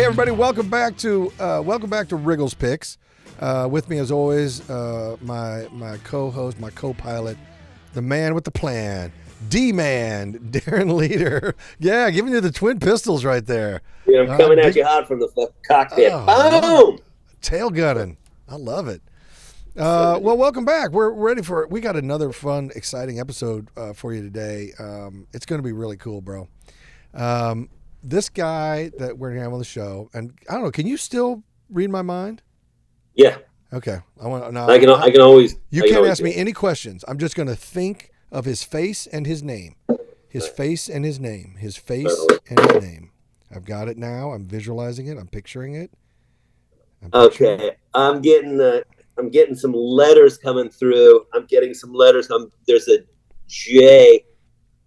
everybody, welcome back to Riggle's Picks. With me as always, my co-host, my co-pilot, the man with the plan, D-Man, Darren Leader. Yeah, giving you the twin pistols right there. Yeah, I'm coming at you hot from the cockpit. Boom! Tail gunning. I love it. Well, welcome back. We're ready for it. We got another fun, exciting episode for you today. It's going to be really cool, bro. This guy that we're going to have on the show, and I don't know, can you still read my mind? Yeah. Okay. I can always. You can't ask me any questions. I'm just going to think of his face and his name. His face and his name. His face and his name. I've got it now. I'm visualizing it. I'm picturing it. Okay. I'm getting some letters coming through. I'm getting some letters. There's a J.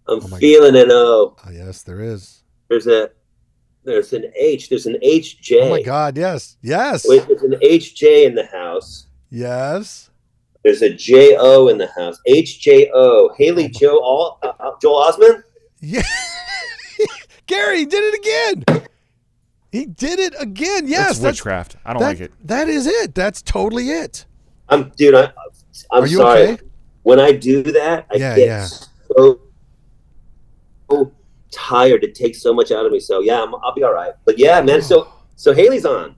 I'm feeling an O. Oh, yes, there is. There's an H. There's an HJ. Oh my God! Yes. Wait, there's an HJ in the house. Yes. There's a JO in the house. HJO. Haley Joel Osment. Yeah. Gary, he did it again. He did it again. Yes. That's witchcraft. I don't like it. That is it. That's totally it. I'm Are you sorry. okay? When I do that, I get so tired. It takes so much out of me. So yeah, I'll be all right. But yeah, man. So Haley's on.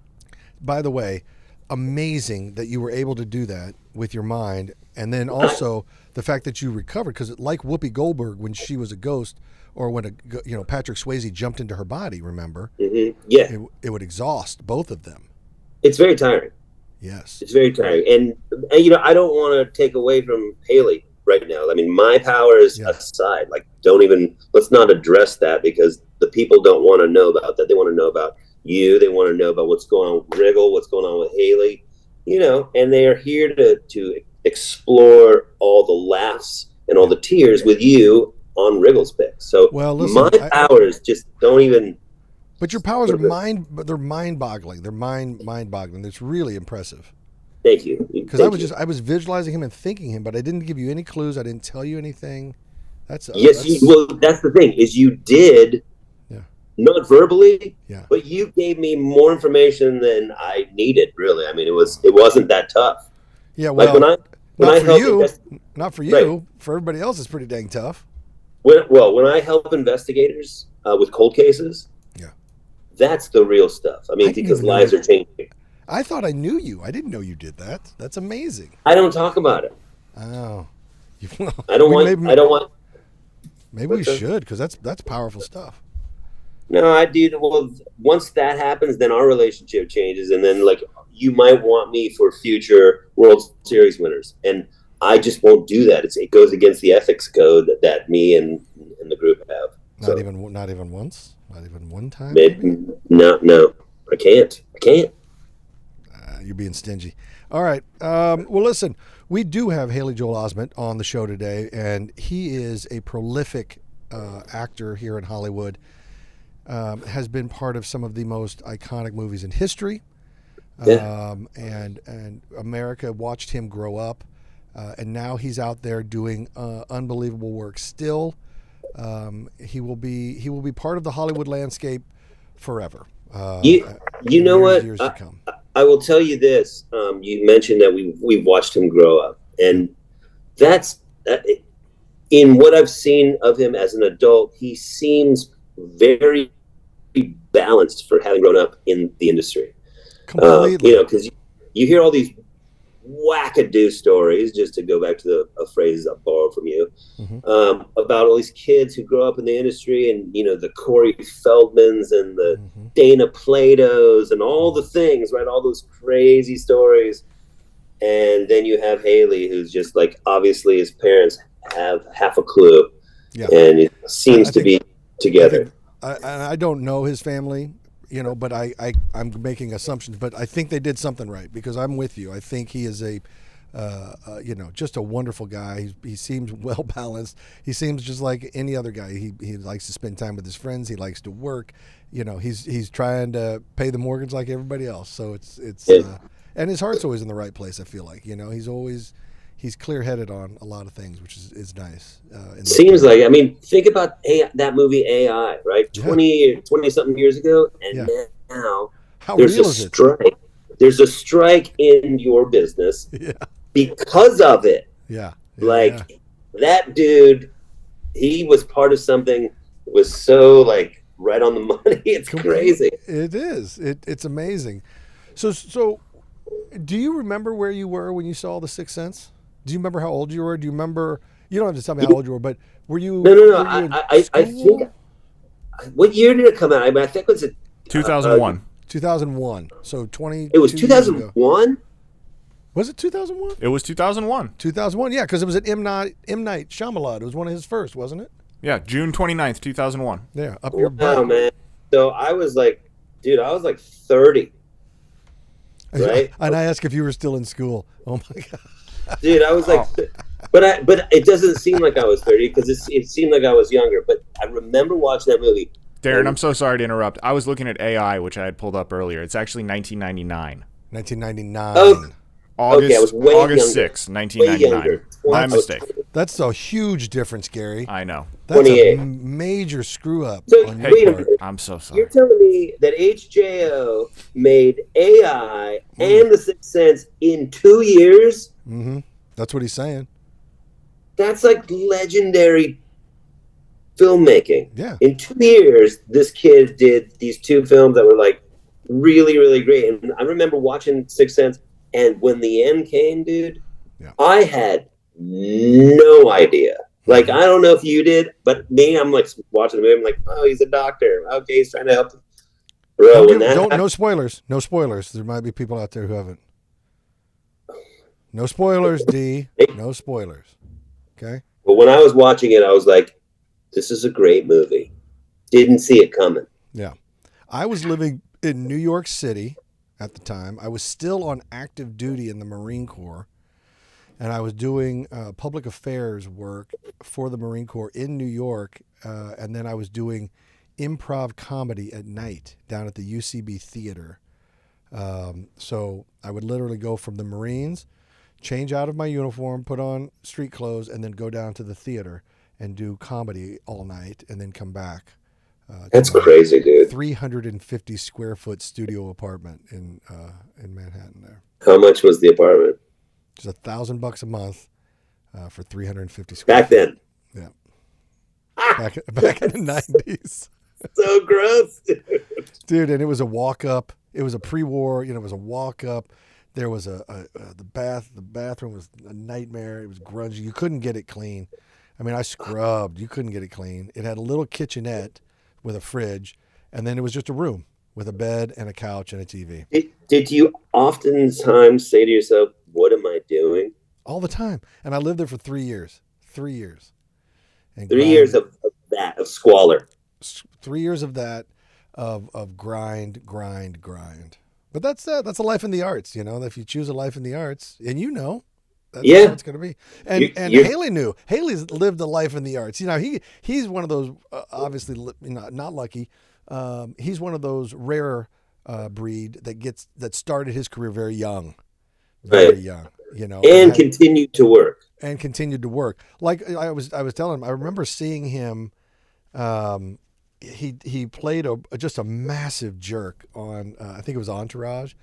By the way, amazing that you were able to do that with your mind, and then also the fact that you recovered, because like Whoopi Goldberg when she was a ghost, or when Patrick Swayze jumped into her body. Remember? Mm-hmm. Yeah. It would exhaust both of them. It's very tiring. Yes. It's very tiring, and I don't want to take away from Haley right now. I mean, my powers aside, let's not address that, because the people don't want to know about that. They want to know about you. They want to know about what's going on with Riggle, what's going on with Haley, and they are here to explore all the laughs and all the tears with you on Riggle's Picks. So listen, my powers just don't even. But your powers are mind-boggling. They're mind-boggling. It's really impressive. Thank you. Because I was visualizing him and thinking him, but I didn't give you any clues. I didn't tell you anything. That's the thing is you did, not verbally, but you gave me more information than I needed. Really, I mean, it wasn't that tough. Yeah, well, not for you. Right. For everybody else, it's pretty dang tough. When I help investigators with cold cases, that's the real stuff. I mean, because lives are changing. I thought I knew you. I didn't know you did that. That's amazing. I don't talk about it. Oh, I don't want. Maybe we should, because that's powerful stuff. No, I do. Well, once that happens, then our relationship changes, and then you might want me for future World Series winners, and I just won't do that. It goes against the ethics code that me and the group have. Not even once. Not even one time. Maybe? No, I can't. You're being stingy. All right. Well, listen, we do have Haley Joel Osment on the show today, and he is a prolific actor here in Hollywood. Has been part of some of the most iconic movies in history. And America watched him grow up, and now he's out there doing unbelievable work. Still, he will be part of the Hollywood landscape forever. You know what? Years to come. I will tell you this. You mentioned that we've watched him grow up, and that's in what I've seen of him as an adult. He seems very balanced for having grown up in the industry. Completely. Because you hear all these wackadoo stories, just to go back to a phrase I borrowed from you, about all these kids who grow up in the industry, and the Corey Feldmans and the Dana Platos and all the things, right? All those crazy stories. And then you have Haley, who's just obviously his parents have half a clue, and it seems to be together. I don't know his family, but I'm making assumptions, but I think they did something right, because I'm with you. I think he is just a wonderful guy. He seems well balanced. He seems just like any other guy. He likes to spend time with his friends. He likes to work. He's trying to pay the mortgage like everybody else. So and his heart's always in the right place. I feel like he's clear-headed on a lot of things, which is nice. Seems like, think about that movie AI, right? 20 something years ago, and now How there's real a is it? strike. There's a strike in your business Yeah. because of it. Yeah. Yeah. Like Yeah. that dude, he was part of something that was so like right on the money. It's crazy. It is. It's amazing. So do you remember where you were when you saw The Sixth Sense? Do you remember how old you were? Do you remember? You don't have to tell me how old you were, but were No, you no, no. were you in I think. school? What year did it come out? I mean, I think it was 2001. 2001. So it was 22 years ago. 2001. Was it 2001? It was 2001. 2001. Yeah, because it was at M Night Shyamalan. It was one of his first, wasn't it? Yeah, June 29th, 2001. Yeah, up your Wow, butt. man. So I was like, dude, I was like 30, right? And I asked if you were still in school. Oh my god. Dude, I was like, but it doesn't seem like I was 30 because it seemed like I was younger. But I remember watching that movie. Darren, I'm so sorry to interrupt. I was looking at AI, which I had pulled up earlier. It's actually 1999. 1999. Oh, August, okay, I was way August younger. 6th, 1999. My mistake. That's a huge difference, Gary. I know. That's 28. a major screw up So on wait your a part. minute. I'm so sorry. You're telling me that HJO made AI and The Sixth Sense in 2 years? Mm-hmm. That's what he's saying. That's like legendary filmmaking. Yeah. In 2 years, this kid did these two films that were like really, really great. And I remember watching Sixth Sense, and when the end came, dude, Yeah. I had no idea. Like, I don't know if you did, but me, I'm like watching the movie. I'm like, oh, he's a doctor. Okay, he's trying to help. Bro, No spoilers. No spoilers. There might be people out there who haven't. No spoilers, D. No spoilers. Okay? But when I was watching it, I was like, this is a great movie. Didn't see it coming. Yeah. I was living in New York City at the time. I was still on active duty in the Marine Corps, and I was doing public affairs work for the Marine Corps in New York, and then I was doing improv comedy at night down at the UCB Theater. So I would literally go from the Marines, change out of my uniform, put on street clothes, and then go down to the theater and do comedy all night, and then come back. That's crazy, dude. 350 square foot studio apartment in Manhattan. There, How much was the apartment? just $1,000 a month for 350 square. Back then. Yeah. Back in the 90s. So gross, Dude, and it was a walk up. It was a pre-war, it was a walk up. There was the bathroom was a nightmare. It was grungy. You couldn't get it clean. I mean, I scrubbed. You couldn't get it clean. It had a little kitchenette with a fridge, and then it was just a room with a bed and a couch and a TV. Did you oftentimes say to yourself, what am I doing? All the time. And I lived there for 3 years. 3 years. And 3 years of that, of squalor. 3 years of that, of grind. But that's a life in the arts, If you choose a life in the arts, and that's how it's going to be. And Haley knew. Haley's lived a life in the arts. He's one of those, obviously, not lucky. He's one of those rare breed that started his career very young. Very young, And continued to work. And continued to work. Like I was telling him, I remember seeing him. He played just a massive jerk on I think it was Entourage.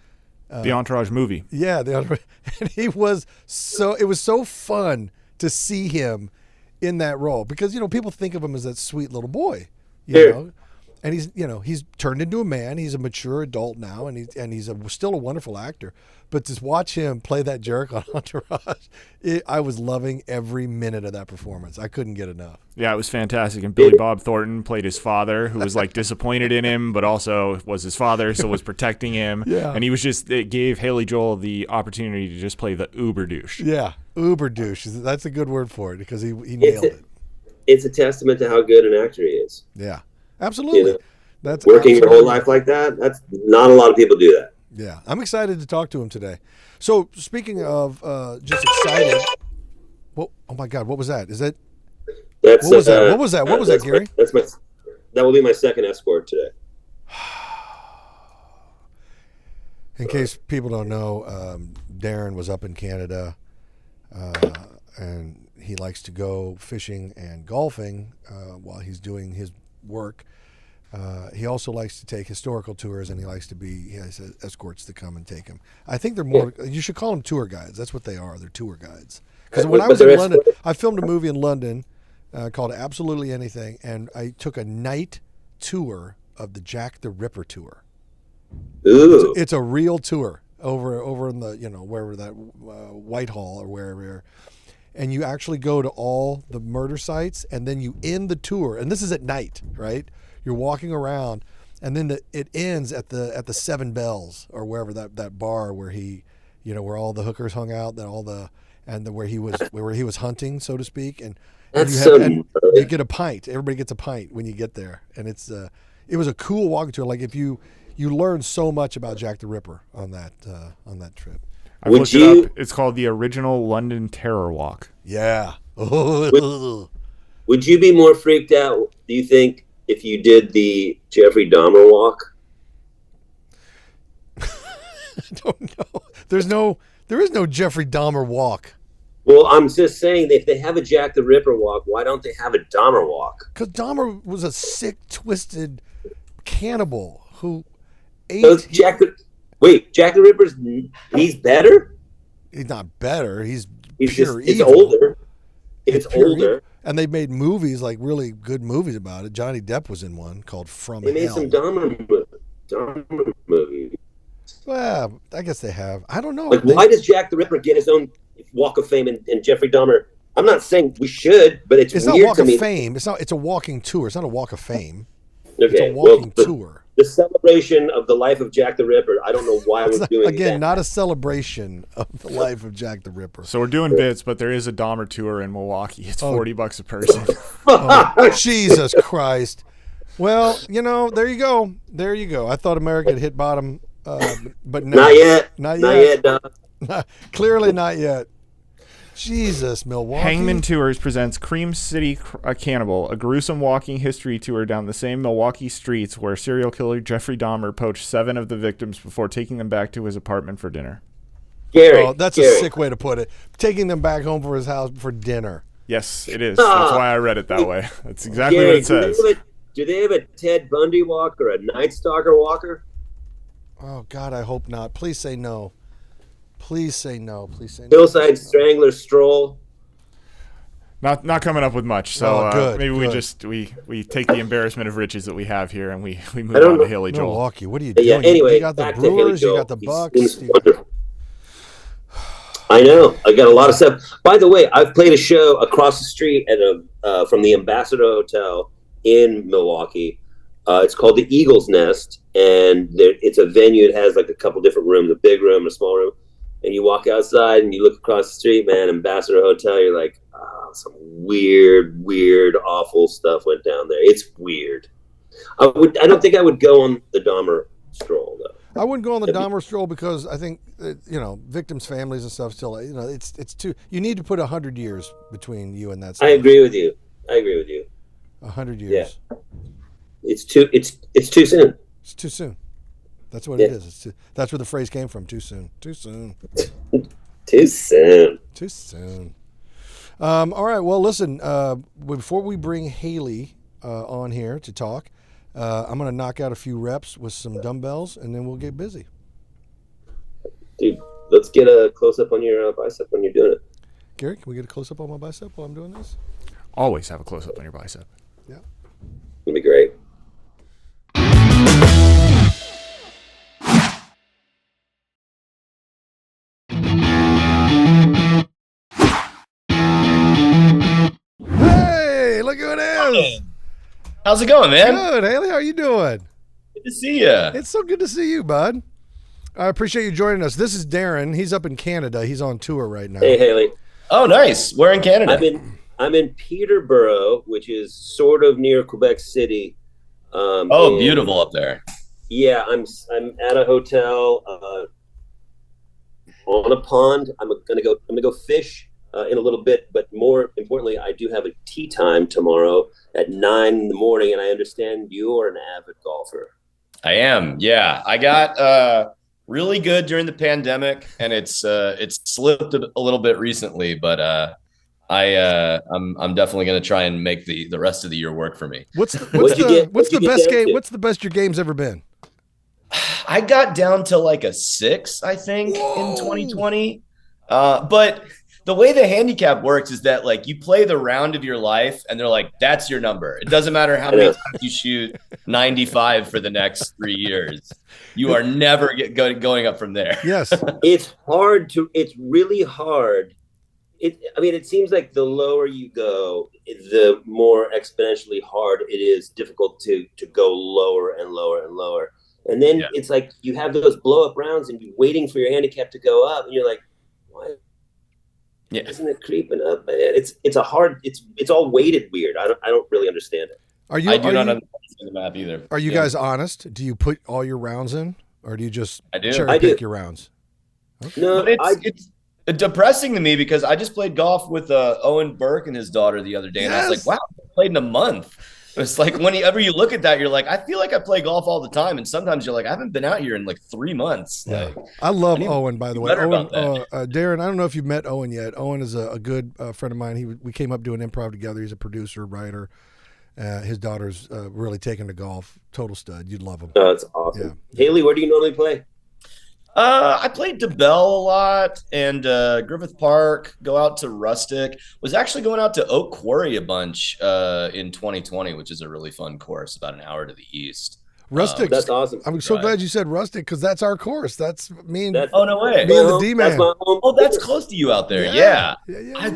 The Entourage movie. Yeah, and it was so fun to see him in that role because people think of him as that sweet little boy, and he's turned into a man. He's a mature adult now, and he's still a wonderful actor. But to watch him play that jerk on Entourage, I was loving every minute of that performance. I couldn't get enough. Yeah, it was fantastic. And Billy Bob Thornton played his father, who was like disappointed in him, but also was his father, so was protecting him. Yeah. And it gave Haley Joel the opportunity to just play the uber douche. Yeah, uber douche. That's a good word for it because he nailed it. It's a testament to how good an actor he is. Yeah, absolutely. That's working your whole life like that. That's not a lot of people do that. Yeah, I'm excited to talk to him today. So speaking of just excited, oh my God, what was that? What was that? What was that, Gary? That will be my second escort today. In case people don't know, Darren was up in Canada, and he likes to go fishing and golfing while he's doing his work. He also likes to take historical tours, and he has escorts to come and take him. I think they're more. Yeah. You should call them tour guides. That's what they are. They're tour guides. Because when I was in London, I filmed a movie in London called Absolutely Anything, and I took a night tour of the Jack the Ripper tour. Ooh. It's a real tour over in the wherever that Whitehall or wherever. And you actually go to all the murder sites, and then you end the tour. And this is at night, right? You're walking around, and then it ends at the Seven Bells or wherever that bar where he, where all the hookers hung out, where he was hunting, so to speak. And you get a pint. Everybody gets a pint when you get there, and it was a cool walking tour. Like if you learn so much about Jack the Ripper on that trip. I looked it up. It's called the Original London Terror Walk. Yeah. Would you be more freaked out, do you think, if you did the Jeffrey Dahmer walk? I don't know. There is no Jeffrey Dahmer walk. Well, I'm just saying, if they have a Jack the Ripper walk, why don't they have a Dahmer walk? Because Dahmer was a sick, twisted cannibal who ate. So Jack the Ripper's, he's better? He's not better. He's pure evil. It's older. It's older. Evil. And they made movies, like really good movies about it. Johnny Depp was in one called From Hell. They made some Dahmer movies. Well, I guess they have. I don't know. Like, why does Jack the Ripper get his own Walk of Fame and Jeffrey Dahmer? I'm not saying we should, but it's weird not Walk to me. of Fame. It's a walking tour. It's not a Walk of Fame. Okay, it's a walking tour. The celebration of the life of Jack the Ripper. I don't know why we're doing that. Again, not a celebration of the life of Jack the Ripper. So we're doing bits, but there is a Dahmer tour in Milwaukee. It's $40 a person. Jesus Christ. Well, there you go. There you go. I thought America had hit bottom, but no. Not yet. Not yet. Clearly not yet. Jesus, Milwaukee. Hangman Tours presents Cream City Cannibal, a gruesome walking history tour down the same Milwaukee streets where serial killer Jeffrey Dahmer poached 7 of the victims before taking them back to his apartment for dinner. Gary, that's a sick way to put it. Taking them back home for his house for dinner. Yes, it is. That's why I read it that way. That's exactly what it says. Do they have a Ted Bundy walk or a Night Stalker walker? Oh, God, I hope not. Please say no. Please say no. Please say no. Hillside Strangler stroll. Not coming up with much. So maybe good. we take the embarrassment of riches that we have here and we move on to Haley Joel. Milwaukee. What are you doing? Yeah, anyway, you got the Brewers. You got the Bucks. I know. I got a lot of stuff. By the way, I've played a show across the street at from the Ambassador Hotel in Milwaukee. It's called the Eagle's Nest, and it's a venue. It has like a couple different rooms, a big room, a small room. And you walk outside and you look across the street, man, Ambassador Hotel, you're like, some weird, awful stuff went down there. It's weird. I don't think I would go on the Dahmer stroll, though. I wouldn't go on the Dahmer stroll because I think, victims' families and stuff still, it's too, you need to put 100 years between you and that stuff. I agree with you. 100 years. Yeah. It's too soon. It's too soon. That's what it is. That's where the phrase came from. Too soon. Too soon. Too soon. Too soon. All right. Well, listen. Before we bring Haley on here to talk, I'm going to knock out a few reps with some dumbbells, and then we'll get busy. Dude, let's get a close-up on your bicep when you're doing it. Gary, can we get a close-up on my bicep while I'm doing this? Always have a close-up on your bicep. Yeah. It'll be great. Hey, look who it is. How's it going, man? Good, Haley. How are you doing? Good to see you. It's so good to see you, bud. I appreciate you joining us. This is Darren. He's up in Canada. He's on tour right now. Hey, Haley. Oh, nice. Where in Canada? I'm in Peterborough, which is sort of near Quebec City. Beautiful up there. Yeah, I'm at a hotel on a pond. I'm gonna go fish in a little bit, but more importantly, I do have a tea time tomorrow at 9 in the morning, and I understand you're an avid golfer. I am. Yeah, I got really good during the pandemic, and it's slipped a little bit recently, but I'm definitely going to try and make the rest of the year work for me. What's the best game? What's the best your game's ever been? I got down to like a 6, I think, in 2020. But the way the handicap works is that like you play the round of your life and they're like, that's your number. It doesn't matter how many times you shoot 95 for the next 3 years. You are never going up from there. Yes. It's really hard. It seems like the lower you go, the more exponentially hard it is, difficult to go lower and lower and lower. And then it's like you have those blow up rounds and you're waiting for your handicap to go up, and you're like, why isn't it creeping up, man? It's all weighted weird. I don't really understand it. I do not understand the math either. Are you guys honest? Do you put all your rounds in, or do you just cherry pick your rounds? Okay. No, it's depressing to me because I just played golf with Owen Burke and his daughter the other day, and I was like, wow, I played in a month. It's like whenever you look at that, you're like, I feel like I play golf all the time, and sometimes you're like, I haven't been out here in like 3 months. Yeah. Like, I love Owen, by the way. Owen, Darren, I don't know if you've met Owen yet. Owen is a good friend of mine. We came up doing improv together. He's a producer, writer. His daughter's really taken to golf. Total stud. You'd love him. Oh, that's awesome. Yeah. Haley, where do you normally play? I played DeBell a lot and Griffith Park, go out to Rustic. Was actually going out to Oak Quarry a bunch in 2020, which is a really fun course about an hour to the east. Rustic. That's awesome. I'm so glad you said Rustic because that's our course. That's me and oh no way. Me and the D-man. That's close to you out there. Yeah.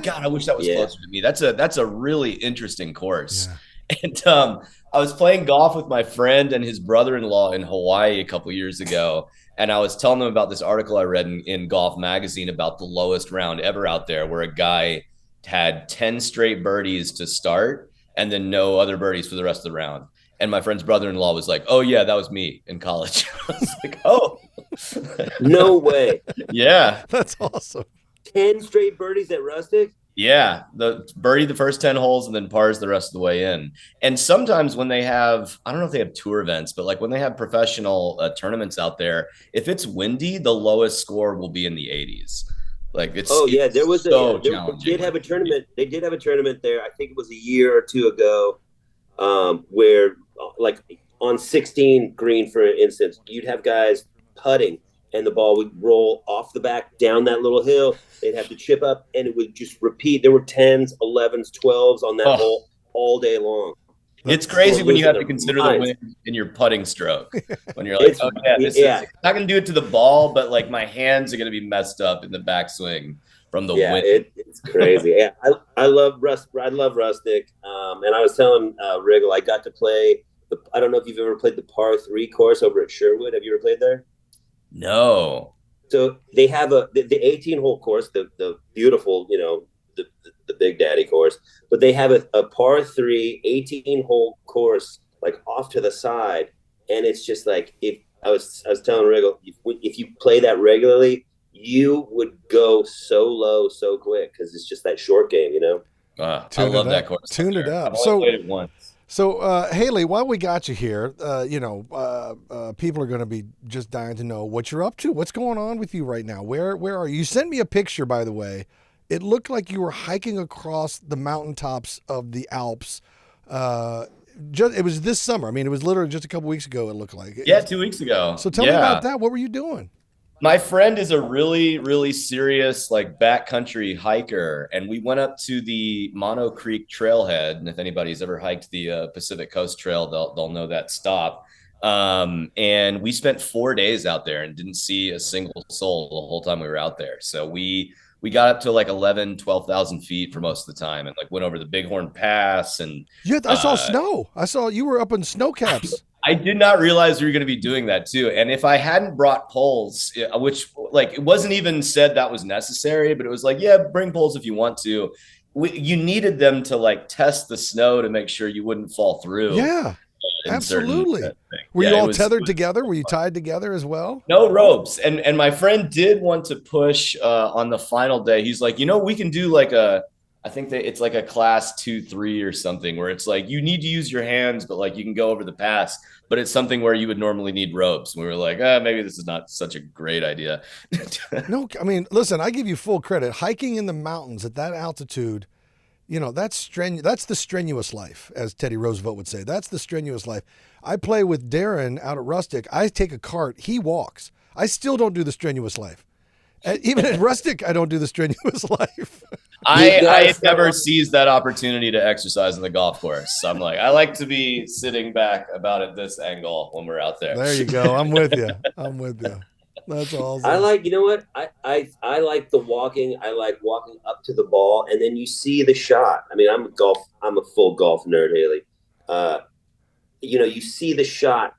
God, I wish that was closer to me. That's a really interesting course. Yeah. And I was playing golf with my friend and his brother-in-law in Hawaii a couple years ago. And I was telling them about this article I read in Golf Magazine about the lowest round ever out there, where a guy had 10 straight birdies to start and then no other birdies for the rest of the round. And my friend's brother-in-law was like, oh, yeah, that was me in college. I was like, oh. No way. Yeah. That's awesome. 10 straight birdies at Rustic? Yeah, the birdie the first 10 holes and then pars the rest of the way in. And sometimes when they have, I don't know if they have tour events, but like when they have professional tournaments out there, if it's windy, the lowest score will be in the 80s. Like it's there was so they did have a tournament. They did have a tournament there. I think it was a year or two ago, where like on 16 green, for instance, you'd have guys putting and the ball would roll off the back down that little hill. They'd have to chip up, and it would just repeat. There were 10s, 11s, 12s on that hole all day long. It's crazy when you have to consider the wind in your putting stroke. When you're like, this is not going to do it to the ball, but like my hands are going to be messed up in the backswing from the wind. It's crazy. Yeah, I love Rustic. And I was telling Riggle, I got to play. I don't know if you've ever played the par 3 course over at Sherwood. Have you ever played there? No. So they have the 18-hole course, the beautiful, the Big Daddy course, but they have a par 3 18-hole course like off to the side, and it's just like I was telling Riggle, if you play that regularly, you would go so low so quick because it's just that short game, I love that course. Tuned it up. I've only played it once. So, Haley, while we got you here, people are going to be just dying to know what you're up to. What's going on with you right now? Where are you? You sent me a picture, by the way. It looked like you were hiking across the mountaintops of the Alps. It was this summer. I mean, it was literally just a couple weeks ago, it looked like. Yeah, 2 weeks ago. So tell me about that. What were you doing? My friend is a really, really serious, like backcountry hiker, and we went up to the Mono Creek trailhead. And if anybody's ever hiked the Pacific Coast Trail, they'll know that stop. And we spent 4 days out there and didn't see a single soul the whole time we were out there. So we got up to like 12,000 feet for most of the time, and like went over the Bighorn Pass. And I saw snow. I saw you were up in snow caps. I did not realize we were going to be doing that too. And if I hadn't brought poles, which like it wasn't even said that was necessary, but it was like, yeah, bring poles if you want to. You needed them to like test the snow to make sure you wouldn't fall through. Yeah, absolutely. Were you all tethered together? Were you tied together as well? No ropes. And my friend did want to push on the final day. He's like, we can do like I think that it's like a class 2-3 or something where it's like you need to use your hands, but like you can go over the pass. But it's something where you would normally need ropes. We were like, maybe this is not such a great idea. No, I mean, listen, I give you full credit. Hiking in the mountains at that altitude That's That's the strenuous life, as Teddy Roosevelt would say. That's the strenuous life. I play with Darren out at Rustic. I take a cart. He walks. I still don't do the strenuous life. Even at Rustic, I don't do the strenuous life. I never seized that opportunity to exercise on the golf course. So I'm like, I like to be sitting back about at this angle when we're out there. There you go. I'm with you. That's awesome. I like, you know what? I like the walking. I like walking up to the ball, and then you see the shot. I mean, I'm a full golf nerd, Haley. You see the shot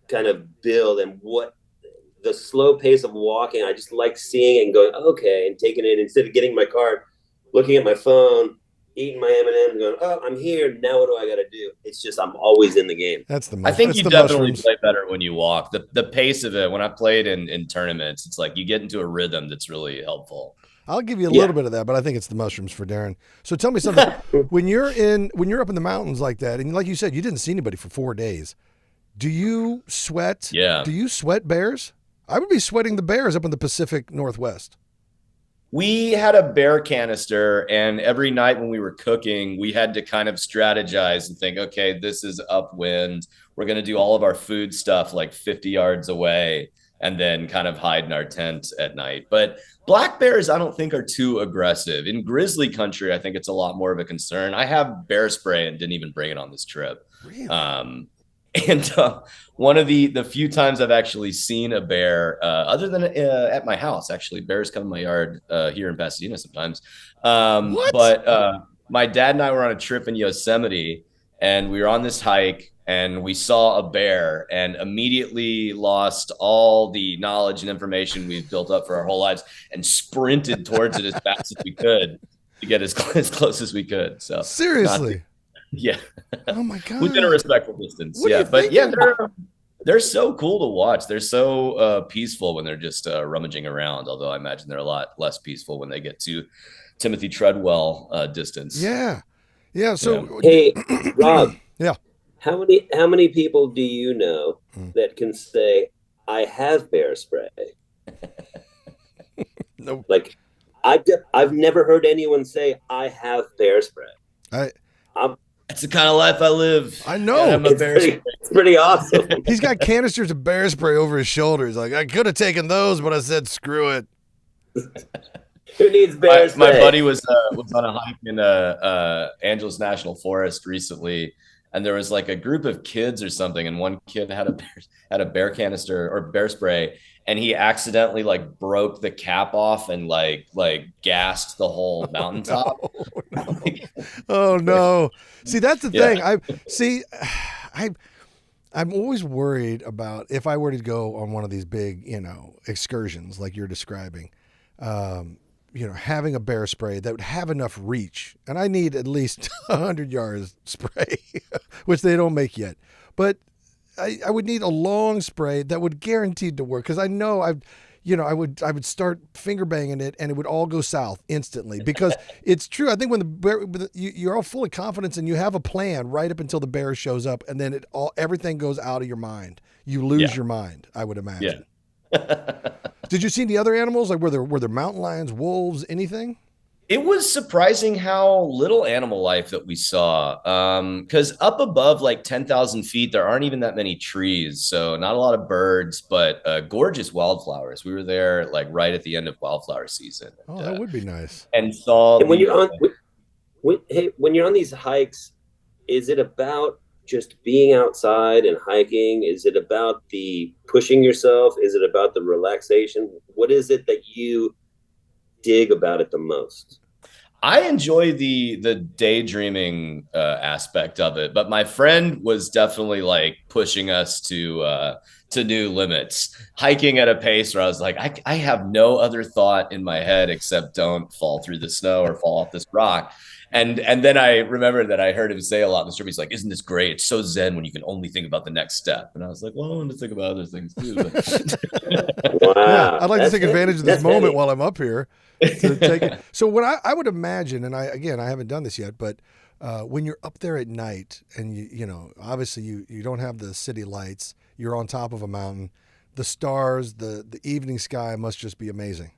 kind of build, and what the slow pace of walking. I just like seeing it and going, okay, and taking it instead of getting my cart, looking at my phone, eating my M&M, going, oh, I'm here. Now what do I got to do? It's just I'm always in the game. That's the. I think you definitely play better when you walk. The pace of it. When I played in tournaments, it's like you get into a rhythm that's really helpful. I'll give you a little bit of that, but I think it's the mushrooms for Darren. So tell me something. when you're up in the mountains like that, and like you said, you didn't see anybody for 4 days. Do you sweat? Yeah. Do you sweat bears? I would be sweating the bears up in the Pacific Northwest. We had a bear canister, and every night when we were cooking, we had to kind of strategize and think, okay, this is upwind. We're going to do all of our food stuff like 50 yards away and then kind of hide in our tent at night. But black bears, I don't think are too aggressive. In grizzly country, I think it's a lot more of a concern. I have bear spray and didn't even bring it on this trip. Really? And one of the few times I've actually seen a bear, other than at my house, actually, bears come in my yard here in Pasadena sometimes. But my dad and I were on a trip in Yosemite, and we were on this hike, and we saw a bear and immediately lost all the knowledge and information we've built up for our whole lives and sprinted towards it as fast as we could to get as close as we could. So seriously. Yeah. Oh my God. Within a respectful distance. They're so cool to watch. They're so peaceful when they're just rummaging around. Although I imagine they're a lot less peaceful when they get to Timothy Treadwell distance. Yeah. Yeah. So hey, Rob. Yeah. How many people do you know that can say I have bear spray? No. Like I've never heard anyone say I have bear spray. That's the kind of life I live. I know. It's pretty awesome. He's got canisters of bear spray over his shoulders. Like, I could have taken those, but I said, screw it. Who needs bear spray? My buddy was on a hike in Angeles National Forest recently, and there was like a group of kids or something, and one kid had a bear canister or bear spray, and he accidentally like broke the cap off and like gassed the whole mountaintop. Oh no. See, that's the thing. I'm always worried about if I were to go on one of these big, excursions like you're describing, having a bear spray that would have enough reach, and I need at least 100 yards spray, which they don't make yet. But I would need a long spray that would guaranteed to work, because I know I would start finger banging it and it would all go south instantly, because it's true. I think when the bear, you're all full of confidence and you have a plan right up until the bear shows up, and then everything goes out of your mind. You lose your mind, I would imagine. Yeah. Did you see the other animals? Like were there mountain lions, wolves, anything? It was surprising how little animal life that we saw. Because up above like 10,000 feet, there aren't even that many trees. So not a lot of birds, but gorgeous wildflowers. We were there like right at the end of wildflower season. Oh, that would be nice. And when you're on these hikes, is it about just being outside and hiking? Is it about the pushing yourself? Is it about the relaxation? What is it that you dig about it the most? I enjoy the daydreaming aspect of it, but my friend was definitely like pushing us to new limits, hiking at a pace where I was like, I have no other thought in my head except don't fall through the snow or fall off this rock. And then I remembered that I heard him say a lot in the trip. He's like, isn't this great? It's so zen when you can only think about the next step. And I was like, well, I want to think about other things too. Wow. Yeah, I'd like to take advantage of this moment while I'm up here. To take it. So what I would imagine, and I haven't done this yet, but when you're up there at night and you obviously you don't have the city lights, you're on top of a mountain, the stars, the evening sky must just be amazing.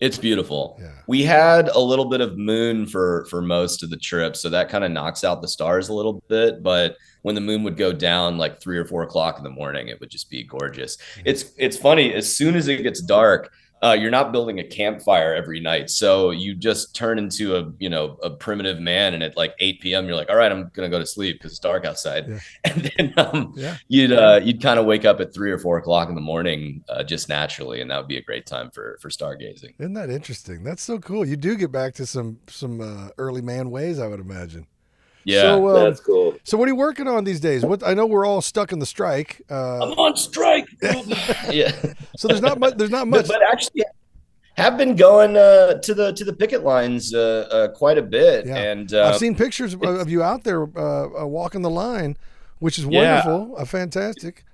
It's beautiful. Yeah. We had a little bit of moon for most of the trip, so that kind of knocks out the stars a little bit. But when the moon would go down like 3 or 4 o'clock in the morning, it would just be gorgeous. It's funny. As soon as it gets dark, you're not building a campfire every night, so you just turn into a primitive man. And at like 8 p.m., you're like, all right, I'm gonna go to sleep because it's dark outside. Yeah. And then Yeah. you'd kind of wake up at 3 or 4 o'clock in the morning just naturally, and that would be a great time for stargazing. Isn't that interesting? That's so cool. You do get back to some early man ways, I would imagine. Yeah, So, That's cool. So what are you working on these days? What I know we're all stuck in the strike. I'm on strike. Yeah. So there's not much. There's not much. But actually, have been going to the picket lines quite a bit, Yeah. and I've seen pictures of you out there walking the line, which is wonderful, fantastic.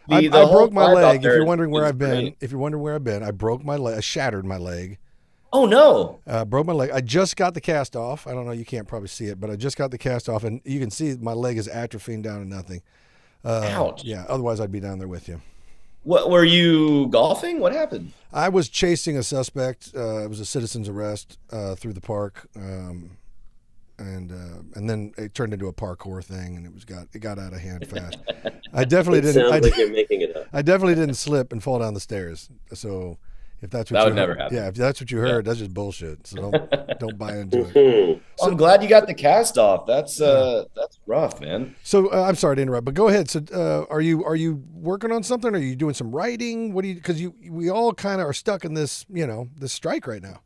I the whole broke my vibe out leg. If there you're wondering where is I've been, great. I broke my leg. I shattered my leg. Oh no! Broke my leg. I just got the cast off. I don't know. You can't probably see it, but I just got the cast off, and you can see my leg is atrophying down to nothing. Ouch! Yeah. Otherwise, I'd be down there with you. What were you golfing? What happened? I was chasing a suspect. It was a citizen's arrest through the park, and then it turned into a parkour thing, and it got out of hand fast. I definitely It didn't. sounds like you're making it up. I definitely didn't slip and fall down the stairs. So if that's what That you would never heard, happen. yeah, if that's what you heard, that's just bullshit. So don't buy into it. Mhm. I'm glad you got the cast off. That's rough, man. So I'm sorry to interrupt, but go ahead. So are you working on something? Are you doing some writing? What do you? Because we all kind of are stuck in this this strike right now.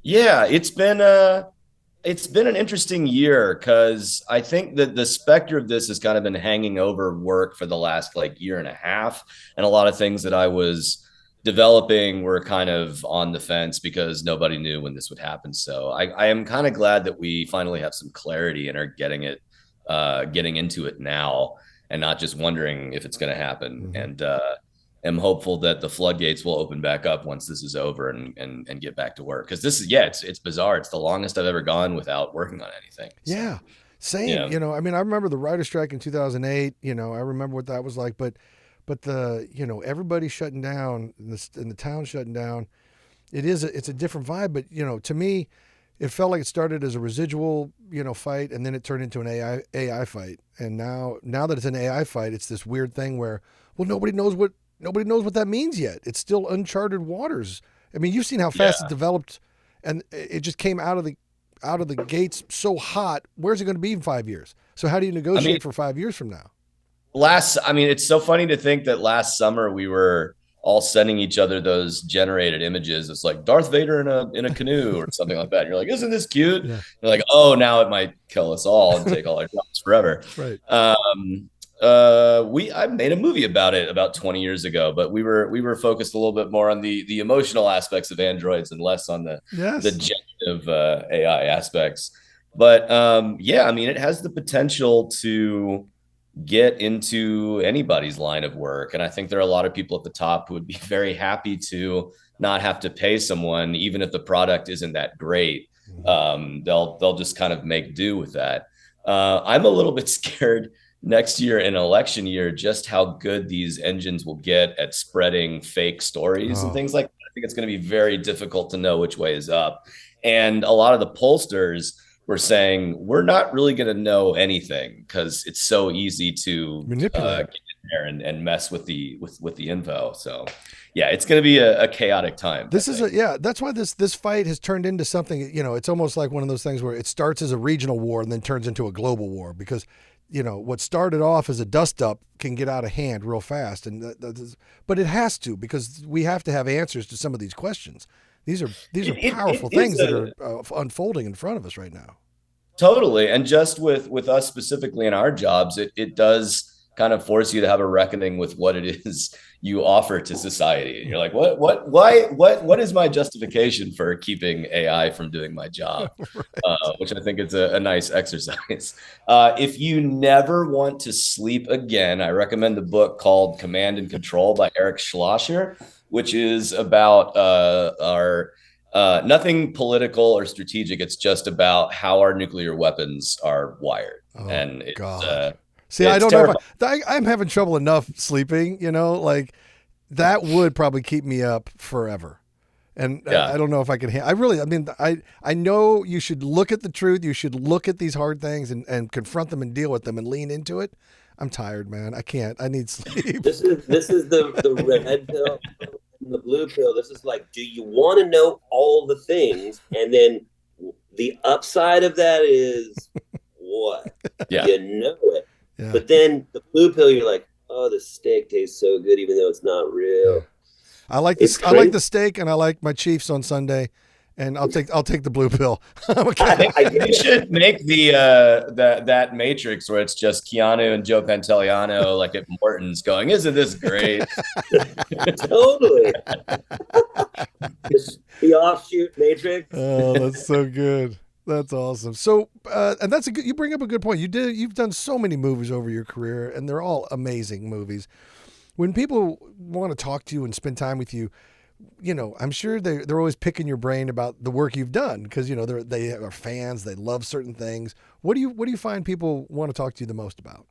Yeah, it's been an interesting year because I think that the specter of this has kind of been hanging over work for the last like year and a half, and a lot of things that I was developing were kind of on the fence because nobody knew when this would happen. So I am kind of glad that we finally have some clarity and are getting into it now and not just wondering if it's going to happen. Mm-hmm. And am hopeful that the floodgates will open back up once this is over and get back to work. Cause this is, it's bizarre. It's the longest I've ever gone without working on anything. So, Yeah, same. Yeah. I mean, I remember the writer strike in 2008. I remember what that was like. But the everybody shutting down and the town shutting down. It's a different vibe. But to me, it felt like it started as a residual fight, and then it turned into an AI fight. And now that it's an AI fight, it's this weird thing where nobody knows what that means yet. It's still uncharted waters. I mean, you've seen how fast it developed, and it just came out of the gates so hot. Where's it going to be in 5 years? So how do you negotiate for 5 years from now? it's so funny to think that last summer we were all sending each other those generated images. It's like Darth Vader in a canoe or something like that. And you're like, isn't this cute? Yeah. You're like, oh, now it might kill us all and take all our jobs forever. Right. I made a movie about it about 20 years ago, but we were focused a little bit more on the emotional aspects of androids and less on the generative AI aspects. But it has the potential to get into anybody's line of work, and I think there are a lot of people at the top who would be very happy to not have to pay someone, even if the product isn't that great. They'll just kind of make do with that. I'm a little bit scared next year, in election year, just how good these engines will get at spreading fake stories and things like that. I think it's going to be very difficult to know which way is up. And a lot of the pollsters were saying, we're not really going to know anything because it's so easy to manipulate get in there and mess with the info. So yeah, it's going to be a chaotic time. That's why this fight has turned into something, it's almost like one of those things where it starts as a regional war and then turns into a global war, because what started off as a dust up can get out of hand real fast. But it has to, because we have to have answers to some of these questions. These are powerful things that are unfolding in front of us right now. Totally. And just with us specifically in our jobs, it does kind of force you to have a reckoning with what it is you offer to society. And you're like, what is my justification for keeping AI from doing my job? Right. Which I think is a nice exercise. If you never want to sleep again, I recommend the book called Command and Control by Eric Schlosser, which is about our nothing political or strategic. It's just about how our nuclear weapons are wired. And it's, God. See, it's I don't terrifying. know I'm having trouble enough sleeping, like that would probably keep me up forever. And Yeah. I don't know if I can. I know you should look at the truth. You should look at these hard things and confront them and deal with them and lean into it. I'm tired, man. I can't. I need sleep. This is the red pill and the blue pill. This is like, do you want to know all the things? And then the upside of that is what? Yeah. You know it. Yeah. But then the blue pill, you're like, oh, the steak tastes so good, even though it's not real. Yeah. I like the steak, and I like my Chiefs on Sunday, and I'll take the blue pill. Okay. They should make that Matrix where it's just Keanu and Joe Pantoliano like at Morton's going, isn't this great? Totally. The offshoot Matrix. Oh, that's so good. That's awesome. So, and that's you bring up a good point. You've done so many movies over your career, and they're all amazing movies. When people want to talk to you and spend time with you, I'm sure they're always picking your brain about the work you've done because they are fans. They love certain things. What do you find people want to talk to you the most about?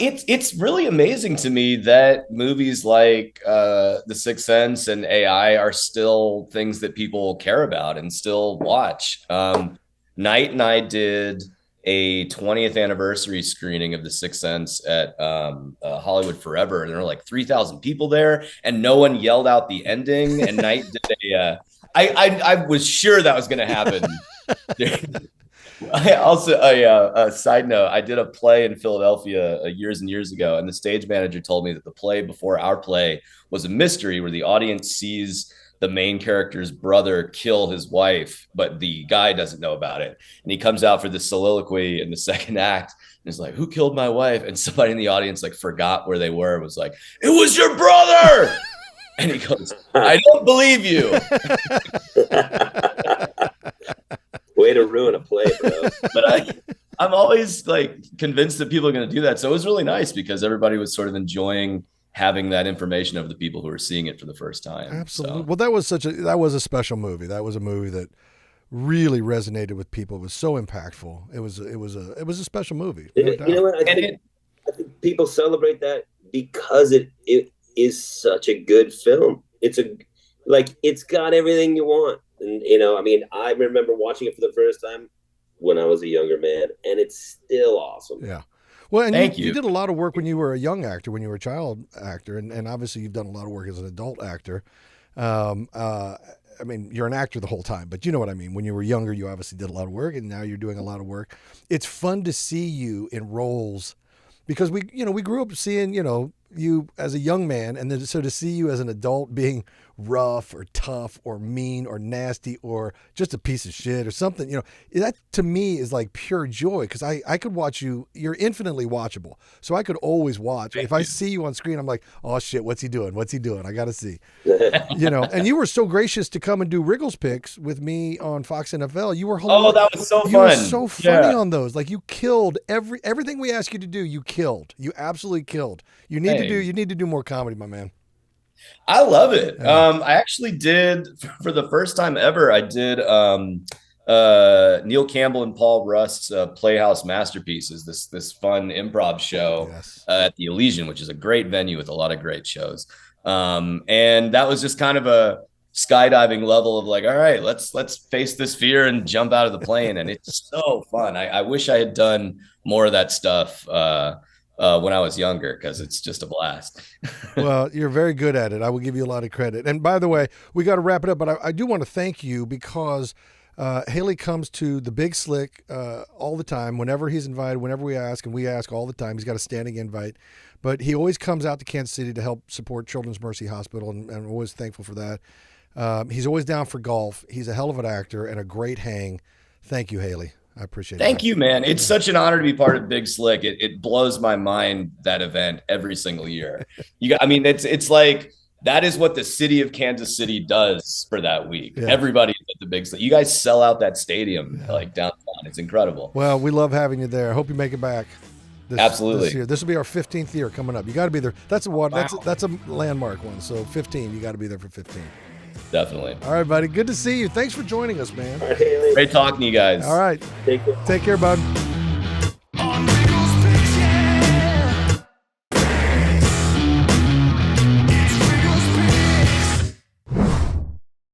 It's really amazing to me that movies like The Sixth Sense and AI are still things that people care about and still watch. Knight and I did a 20th anniversary screening of The Sixth Sense at Hollywood Forever, and there were like 3,000 people there, and no one yelled out the ending. And Knight did I was sure that was going to happen. I also a side note, I did a play in Philadelphia years and years ago, and the stage manager told me that the play before our play was a mystery where the audience sees the main character's brother kill his wife, but the guy doesn't know about it. And he comes out for the soliloquy in the second act and is like, who killed my wife? And somebody in the audience like forgot where they were and was like, it was your brother. And he goes, I don't believe you. Way to ruin a play, bro. But I'm always like convinced that people are going to do that. So it was really nice because everybody was sort of enjoying having that information of the people who are seeing it for the first time. Absolutely. So. Well, that was a special movie. That was a movie that really resonated with people. It was so impactful. It was a special movie. No you know what? I think people celebrate that because it is such a good film. It's got everything you want. And I remember watching it for the first time when I was a younger man, and it's still awesome. Yeah. Well, and Thank you did a lot of work when you were a young actor, when you were a child actor, and obviously you've done a lot of work as an adult actor. You're an actor the whole time, but you know what I mean. When you were younger, you obviously did a lot of work, and now you're doing a lot of work. It's fun to see you in roles because we grew up seeing, you as a young man, and then so to see you as an adult being rough or tough or mean or nasty or just a piece of shit or something, that to me is like pure joy because I could watch you. You're infinitely watchable, so I could always watch. If I see you on screen, I'm like, oh shit, what's he doing? I gotta see. And you were so gracious to come and do Riggle's picks with me on Fox NFL. You were hilarious. Oh, that was so fun. You were so funny on those. Like you killed everything we asked you to do. You killed. You absolutely killed. You need to do more comedy, my man. I love it. I actually did for the first time ever. I did Neil Campbell and Paul Rust's Playhouse Masterpieces, this fun improv show at the Elysian, which is a great venue with a lot of great shows. And that was just kind of a skydiving level of like, all right, let's face this fear and jump out of the plane. And it's so fun. I wish I had done more of that stuff when I was younger, because it's just a blast. Well, you're very good at it. I will give you a lot of credit. And by the way, we got to wrap it up, but I do want to thank you because Haley comes to the Big Slick all the time, whenever he's invited, whenever we ask, and we ask all the time. He's got a standing invite, but he always comes out to Kansas City to help support Children's Mercy Hospital, and I'm always thankful for that. He's always down for golf. He's a hell of an actor and a great hang. Thank you, Haley. I appreciate it. Thank you, man. It's such an honor to be part of Big Slick. It blows my mind, that event, every single year. It's like that is what the city of Kansas City does for that week. Yeah. Everybody at the Big Slick. You guys sell out that stadium like downtown. It's incredible. Well, we love having you there. I hope you make it back. Absolutely. This year. This will be our 15th year coming up. You got to be there. That's a landmark one. So 15, you got to be there for 15. Definitely. All right, buddy. Good to see you. Thanks for joining us, man. Great talking to you guys. All right. Take care. Take care, bud.